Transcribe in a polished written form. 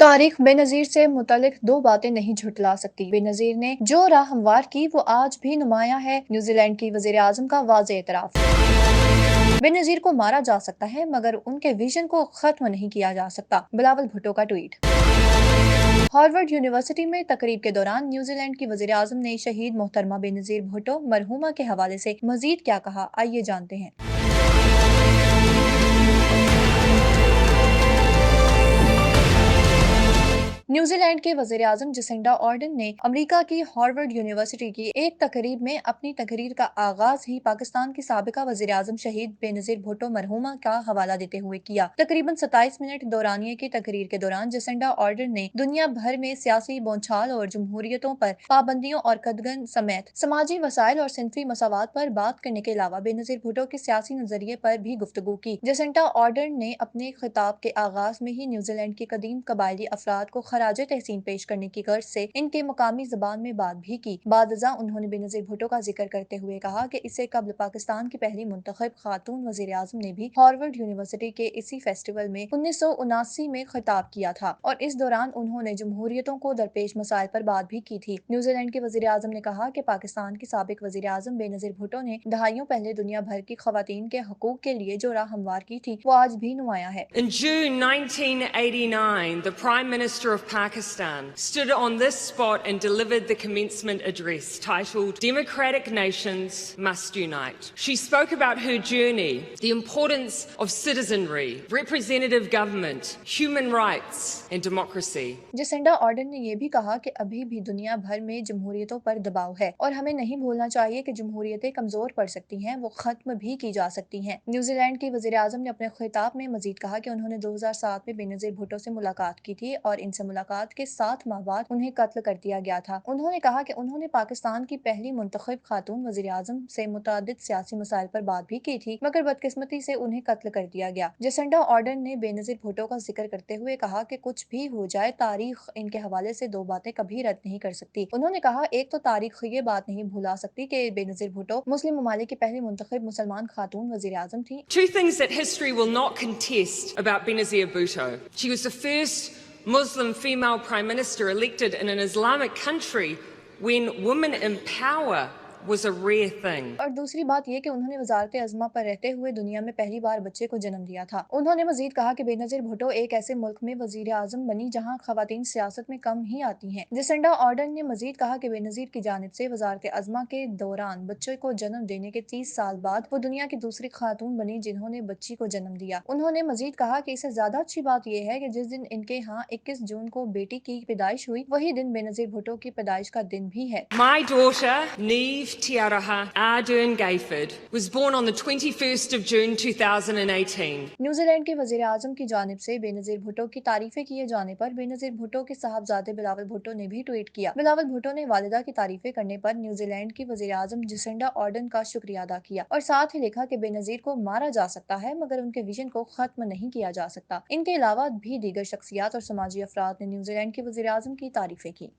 तारिक बेनज़ीर से मुतल्लिक दो बातें नहीं झुठला सकती। बेनज़ीर ने जो राह हमवार की वो आज भी नुमाया है। न्यूजीलैंड की वज़ीर आज़म का वाज़ेह एतराफ़। बेनज़ीर को मारा जा सकता है मगर उनके विजन को खत्म नहीं किया जा सकता। बिलावल भुट्टो का ट्वीट। हार्वर्ड यूनिवर्सिटी में तकरीब के दौरान न्यूजीलैंड की वज़ीर आज़म ने शहीद मोहतरमा बेनज़ीर भुट्टो मरहूमा के हवाले से मज़ीद क्या कहा, आइए जानते हैं। न्यूजीलैंड के वज़ीर आज़म जसिंडा आर्डन ने अमेरिका की हार्वर्ड यूनिवर्सिटी की एक तकरीब में अपनी तकरीर का आगाज ही पाकिस्तान की साबिका वज़ीर आज़म शहीद बेनज़ीर भुट्टो मरहूमा का हवाला देते हुए किया। तकरीबन 27 मिनट दौरानिये की तकरीर के दौरान जसिंडा आर्डन ने दुनिया भर में सियासी बौछाल और जमहूरियतों पर पाबंदियों और कदगन समेत समाजी वसाइल और सिनफी मसावात पर बात करने के अलावा बेनज़ीर भुट्टो के सियासी नजरिए पर भी गुफ्तगू की। जसिंडा आर्डन ने अपने खिताब के आगाज में ही न्यूजीलैंड के कदीम कबायली अफराद को खराजे तहसीन पेश करने की गर्ज से इनके मुकामी जबान में बात भी की। बादजा उन्होंने बेनज़ीर भुट्टो का जिक्र करते हुए कहा कि इससे कबल पाकिस्तान की पहली मुंतखब खातून वज़ीर आज़म ने भी हार्वर्ड यूनिवर्सिटी के इसी फेस्टिवल में 1979 में खिताब किया था और इस दौरान उन्होंने जमहूरियतों को दरपेश मसाइल पर बात भी की थी। न्यूजीलैंड के वज़ीर आज़म ने कहा कि पाकिस्तान की साबिक वज़ीर आज़म बेनज़ीर भुट्टो ने दहाइयों पहले दुनिया भर की खवातीन के हकूक के लिए जो राह हमवार की थी वो आज भी नुमाया है। In June 1989, the Prime Minister of Pakistan stood on this spot and delivered the commencement address titled Democratic Nations Must Unite. She spoke about her journey, the importance of citizenry, representative government, human rights and democracy. Jacinda Ardern ने यह भी कहा कि अभी भी दुनिया भर में जमहूरियतों पर दबाव है और हमें नहीं भूलना चाहिए कि जमहूरियतें कमजोर पड़ सकती हैं, वो खत्म भी की जा सकती हैं। न्यूजीलैंड की वज़ीर आज़म ने अपने खिताब में मजीद कहा कि उन्होंने 2007 में बेनज़ीर भुट्टो से मुलाकात की थी और इनसे मुलाकात के 7 माह बाद उन्हें कत्ल कर दिया गया था। उन्होंने कहा कि उन्होंने पाकिस्तान की पहली मुंतखब खातून वज़ीर आज़म से मुतादिद सियासी मसाइल पर बात भी की थी मगर बदकिस्मती से उन्हें कत्ल कर दिया गया। जसिंडा आर्डन ने बेनज़ीर भुट्टो का जिक्र करते हुए कहा कि कुछ भी हो जाए तारीख इनके हवाले से दो बातें कभी रद्द नहीं कर सकती। उन्होंने कहा एक तो तारीख ये बात नहीं भुला सकती कि बेनज़ीर भुट्टो मुस्लिम ममालिक की पहली मुंतखब मुसलमान खातून वज़ीर आज़म थी। Two things that history will not contest about Benazir Bhutto. She was the first Muslim female prime minister elected in an Islamic country when women in power was a rare thing. और दूसरी बात यह कि उन्होंने वजारत अज़मा पर रहते हुए दुनिया में पहली बार बच्चे को जन्म दिया था। उन्होंने मजीद कहा कि बेनज़ीर भुट्टो एक ऐसे मुल्क में वजीर आज़म बनी जहाँ खवातीन सियासत में कम ही आती हैं। जसिंडा आर्डन ने मजीद कहा कि बेनज़ीर की जानिब से वजारत अज़मा के दौरान बच्चे को जन्म देने के 30 साल बाद वो दुनिया की दूसरी खातून बनी जिन्होंने बच्ची को जन्म दिया। उन्होंने मजीद कहा कि इससे ज्यादा अच्छी बात यह है कि जिस दिन इनके यहाँ 21 जून को बेटी की पैदाइश हुई वही दिन बेनज़ीर भुट्टो की पैदाइश का दिन भी है। My daughter, Neve Tiaraha Ardern Gayford, was born on the 21st of June 2018. New Zealand के वज़ीर आज़म की जानिब से बेनज़ीर भुट्टो की तारीफें किए जाने पर बेनज़ीर भुट्टो के साहबजादे बिलावल भुट्टो ने भी ट्वीट किया। बिलावल भुट्टो ने वालिदा की तारीफें करने पर न्यूजीलैंड की वज़ीर आज़म जसिंडा आर्डन का शुक्रिया अदा किया और साथ ही लिखा कि बेनज़ीर को मारा जा सकता है मगर उनके विजन को खत्म नहीं किया जा सकता। इनके अलावा भी दीगर शख्सियात और समाजी अफराद ने न्यूजीलैंड के वज़ीर आज़म की तारीफें की।